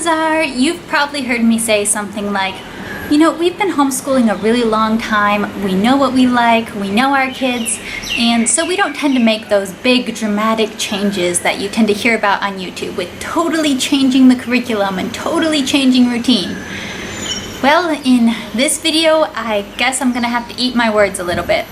chances are you've probably heard me say something like, you know, we've been homeschooling a really long time, we know what we like, we know our kids, and so we don't tend to make those big dramatic changes that you tend to hear about on YouTube with totally changing the curriculum and totally changing routine. Well, in this video, I guess I'm gonna have to eat my words a little bit.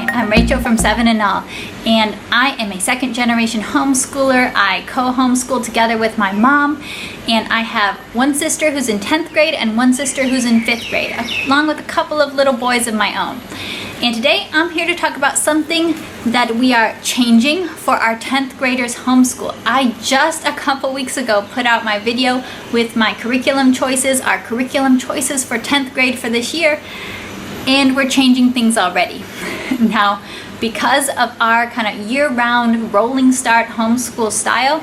I'm Rachel from 7 and All, and I am a second generation homeschooler. I co-homeschool together with my mom, and I have one sister who's in 10th grade and one sister who's in 5th grade, along with a couple of little boys of my own. And today I'm here to talk about something that we are changing for our 10th graders homeschool. I just a couple weeks ago put out my video with my curriculum choices, our curriculum choices for 10th grade for this year, and we're changing things already. Now, because of our kind of year-round rolling start homeschool style,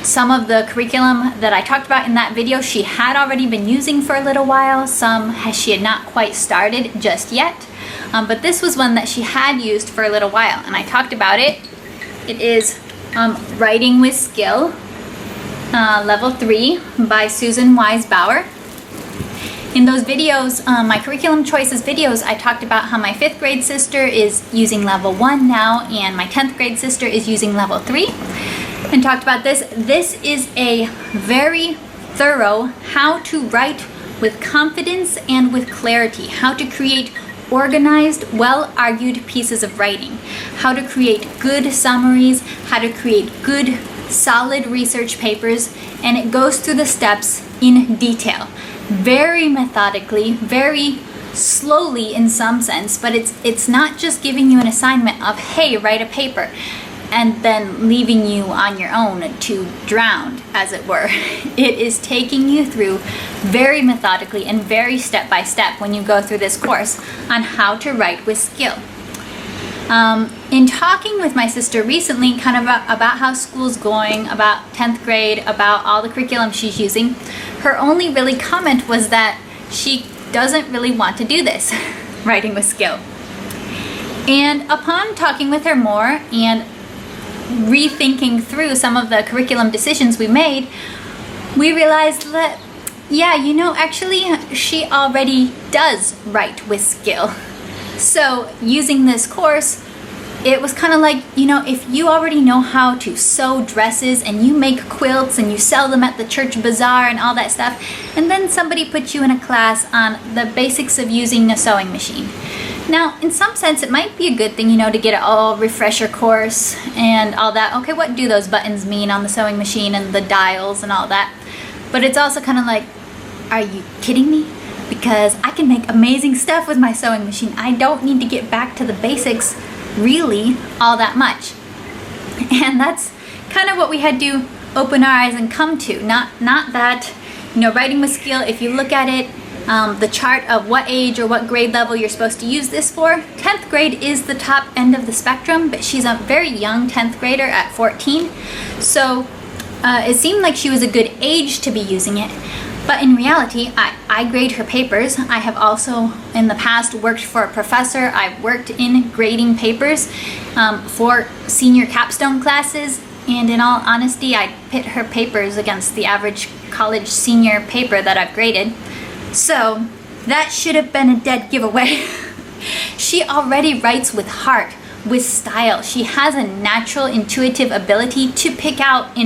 some of the curriculum that I talked about in that video she had already been using for a little while. Some she had not quite started just yet, but this was one that she had used for a little while, and I talked about it. It is Writing with Skill, Level 3 by Susan Wise Bauer. In those videos, my curriculum choices videos, I talked about how my 5th grade sister is using level 1 now and my 10th grade sister is using level 3, and talked about this. This is a very thorough how to write with confidence and with clarity, how to create organized, well-argued pieces of writing, how to create good summaries, how to create good, solid research papers, and it goes through the steps in detail. Very methodically, very slowly in some sense, but it's not just giving you an assignment of, hey, write a paper, and then leaving you on your own to drown, as it were. It is taking you through very methodically and very step by step when you go through this course on how to write with skill. In talking with my sister recently, kind of about how school's going, about 10th grade, about all the curriculum she's using, her only really comment was that she doesn't really want to do this, writing with skill. And upon talking with her more and rethinking through some of the curriculum decisions we made, we realized that, yeah, you know, actually she already does write with skill. So using this course, it was kind of like, you know, if you already know how to sew dresses and you make quilts and you sell them at the church bazaar and all that stuff, and then somebody puts you in a class on the basics of using a sewing machine. Now, in some sense, it might be a good thing, you know, to get a refresher course and all that. Okay, what do those buttons mean on the sewing machine and the dials and all that? But it's also kind of like, are you kidding me? Because I can make amazing stuff with my sewing machine. I don't need to get back to the basics really all that much. And that's kind of what we had to open our eyes and come to. Not that, you know, writing with skill, if you look at it, the chart of what age or what grade level you're supposed to use this for, 10th grade is the top end of the spectrum, but she's a very young 10th grader at 14. So it seemed like she was a good age to be using it. But in reality, I grade her papers. I have also in the past worked for a professor. I've worked in grading papers for senior capstone classes, and in all honesty, I pit her papers against the average college senior paper that I've graded. So that should have been a dead giveaway. She already writes with heart, with style. She has a natural intuitive ability to pick out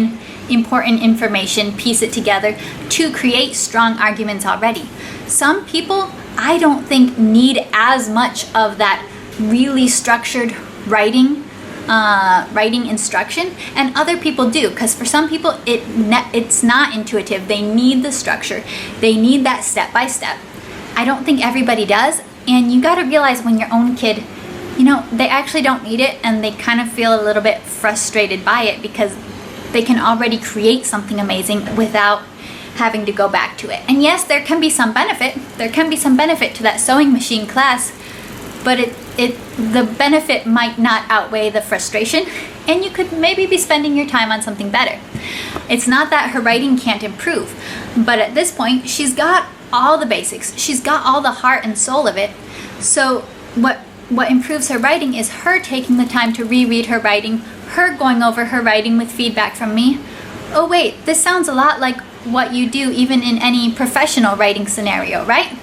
important information, piece it together to create strong arguments already. Some people, I don't think, need as much of that really structured writing instruction, and other people do, because for some people it's not intuitive. They need the structure. They need that step by step. I don't think everybody does, and you got to realize when your own kid, you know, they actually don't need it, and they kind of feel a little bit frustrated by it because they can already create something amazing without having to go back to it. And yes, there can be some benefit. There can be some benefit to that sewing machine class, but the benefit might not outweigh the frustration, and you could maybe be spending your time on something better. It's not that her writing can't improve, but at this point, she's got all the basics. She's got all the heart and soul of it. So what what improves her writing is her taking the time to reread her writing, her going over her writing with feedback from me. Oh wait, this sounds a lot like what you do even in any professional writing scenario, right?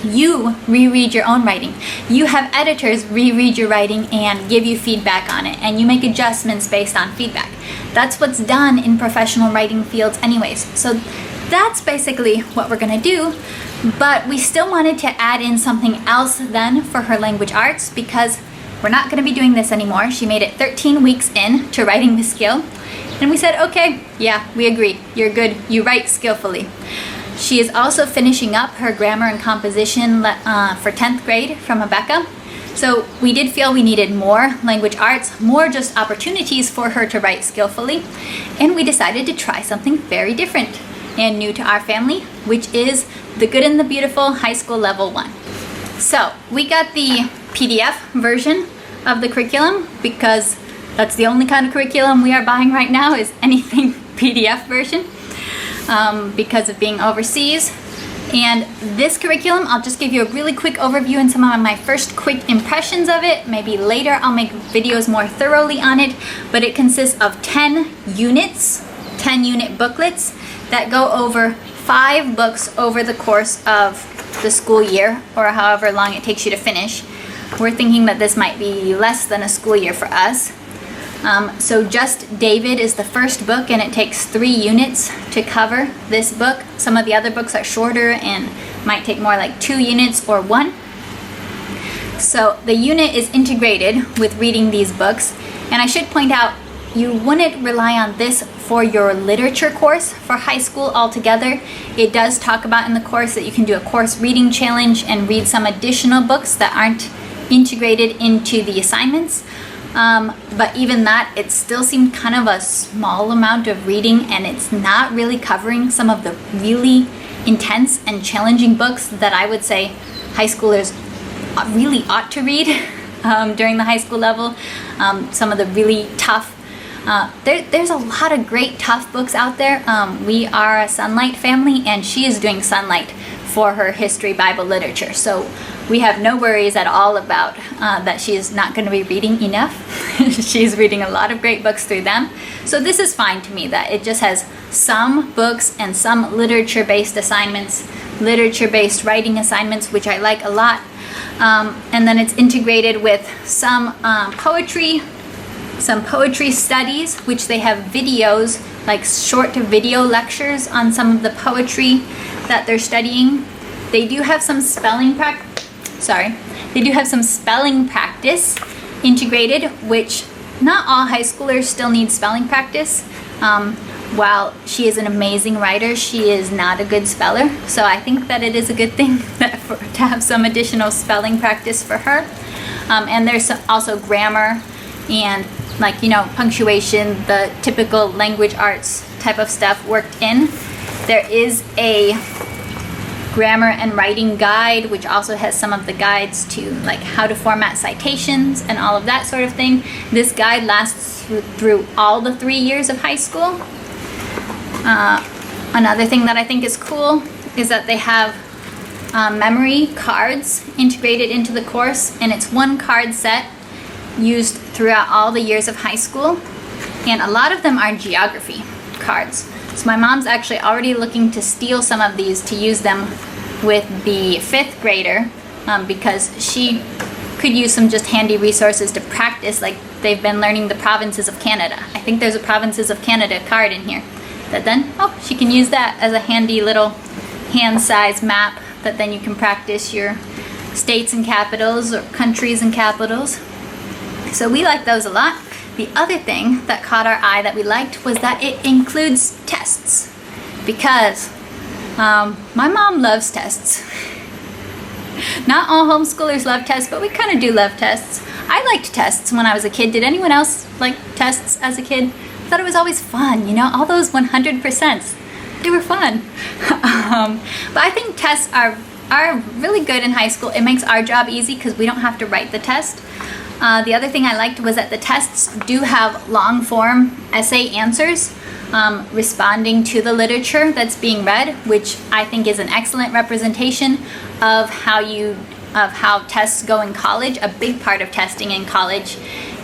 You reread your own writing. You have editors reread your writing and give you feedback on it, and you make adjustments based on feedback. That's what's done in professional writing fields anyways. So that's basically what we're gonna do, but we still wanted to add in something else then for her language arts, because we're not gonna be doing this anymore. She made it 13 weeks in to writing the skill, and we said, okay, yeah, we agree, you're good, you write skillfully. She is also finishing up her grammar and composition for 10th grade from Rebecca. So we did feel we needed more language arts, more just opportunities for her to write skillfully, and we decided to try something very different and new to our family, which is The Good and the Beautiful High School Level 1. So we got the PDF version of the curriculum because that's the only kind of curriculum we are buying right now, is anything PDF version, because of being overseas. And this curriculum, I'll just give you a really quick overview and some of my first quick impressions of it. Maybe later I'll make videos more thoroughly on it, but it consists of 10 units, 10 unit booklets that go over 5 books over the course of the school year, or however long it takes you to finish. We're thinking that this might be less than a school year for us. So Just David is the first book, and it takes 3 units to cover this book. Some of the other books are shorter and might take more like 2 units or 1. So the unit is integrated with reading these books, and I should point out, you wouldn't rely on this for your literature course for high school altogether. It does talk about in the course that you can do a course reading challenge and read some additional books that aren't integrated into the assignments. But even that, it still seemed kind of a small amount of reading, and it's not really covering some of the really intense and challenging books that I would say high schoolers really ought to read during the high school level. Some of the really tough, there's a lot of great tough books out there. We are a Sunlight family, and she is doing Sunlight for her history Bible literature. So we have no worries at all about that she is not going to be reading enough. She's reading a lot of great books through them. So this is fine to me that it just has some books and some literature-based assignments, literature-based writing assignments, which I like a lot. And then it's integrated with some poetry studies, which they have videos, like short video lectures on some of the poetry that they're studying. They do have some spelling practice integrated, which not all high schoolers still need spelling practice. While she is an amazing writer, she is not a good speller. So I think that it is a good thing to have some additional spelling practice for her. And there's also grammar and punctuation, the typical language arts type of stuff worked in. There is a grammar and writing guide, which also has some of the guides to how to format citations and all of that sort of thing. This guide lasts through all the 3 years of high school. Another thing that I think is cool is that they have memory cards integrated into the course, and it's one card set used throughout all the years of high school, and a lot of them are geography cards. So my mom's actually already looking to steal some of these to use them with the 5th grader, because she could use some just handy resources to practice, like they've been learning the provinces of Canada. I think there's a provinces of Canada card in here that then, she can use that as a handy little hand-sized map that then you can practice your states and capitals or countries and capitals. So we like those a lot. The other thing that caught our eye that we liked was that it includes tests, because my mom loves tests. Not all homeschoolers love tests, but we kind of do love tests. I liked tests when I was a kid. Did anyone else like tests as a kid? I thought it was always fun, all those 100%. They were fun. But I think tests are really good in high school. It makes our job easy because we don't have to write the test. The other thing I liked was that the tests do have long form essay answers responding to the literature that's being read, which I think is an excellent representation of how you of how tests go in college. A big part of testing in college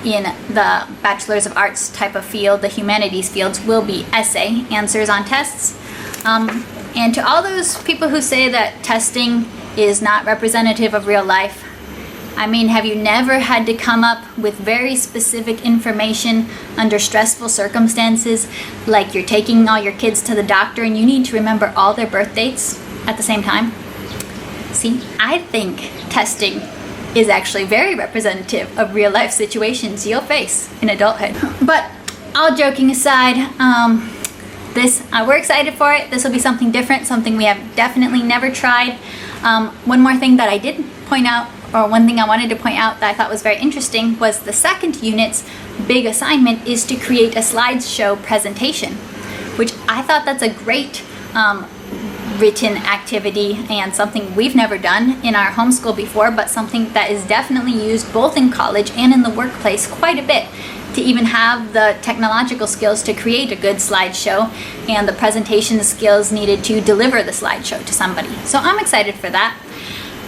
in the Bachelor's of Arts type of field, the humanities fields, will be essay answers on tests. And to all those people who say that testing is not representative of real life, I mean, have you never had to come up with very specific information under stressful circumstances, like you're taking all your kids to the doctor and you need to remember all their birth dates at the same time? See, I think testing is actually very representative of real life situations you'll face in adulthood. But all joking aside, we're excited for it. This will be something different, something we have definitely never tried. One more thing that I did point out, or one thing I wanted to point out that I thought was very interesting, was the second unit's big assignment is to create a slideshow presentation, which I thought that's a great written activity and something we've never done in our homeschool before, but something that is definitely used both in college and in the workplace quite a bit, to even have the technological skills to create a good slideshow and the presentation skills needed to deliver the slideshow to somebody. So I'm excited for that.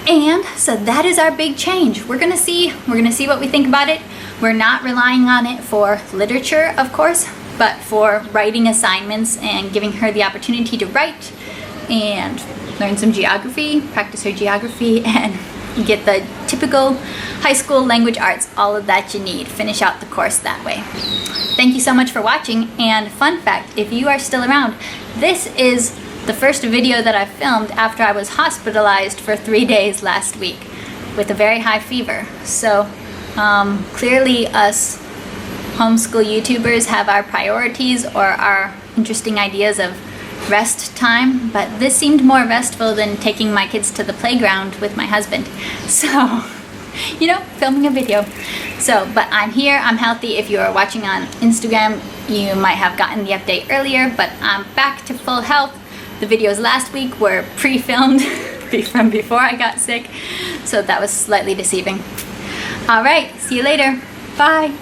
And so that is our big change. We're gonna see what we think about it. We're not relying on it for literature, of course, but for writing assignments and giving her the opportunity to write and learn some geography, practice her geography, and get the typical high school language arts, all of that you need. Finish out the course that way. Thank you so much for watching, and fun fact, if you are still around, this is the first video that I filmed after I was hospitalized for 3 days last week with a very high fever. So clearly us homeschool YouTubers have our priorities or our interesting ideas of rest time, but this seemed more restful than taking my kids to the playground with my husband. So, you know, filming a video. So, but I'm here, I'm healthy. If you are watching on Instagram, you might have gotten the update earlier, but I'm back to full health. The videos last week were pre-filmed from before I got sick, so that was slightly deceiving. All right, see you later. Bye.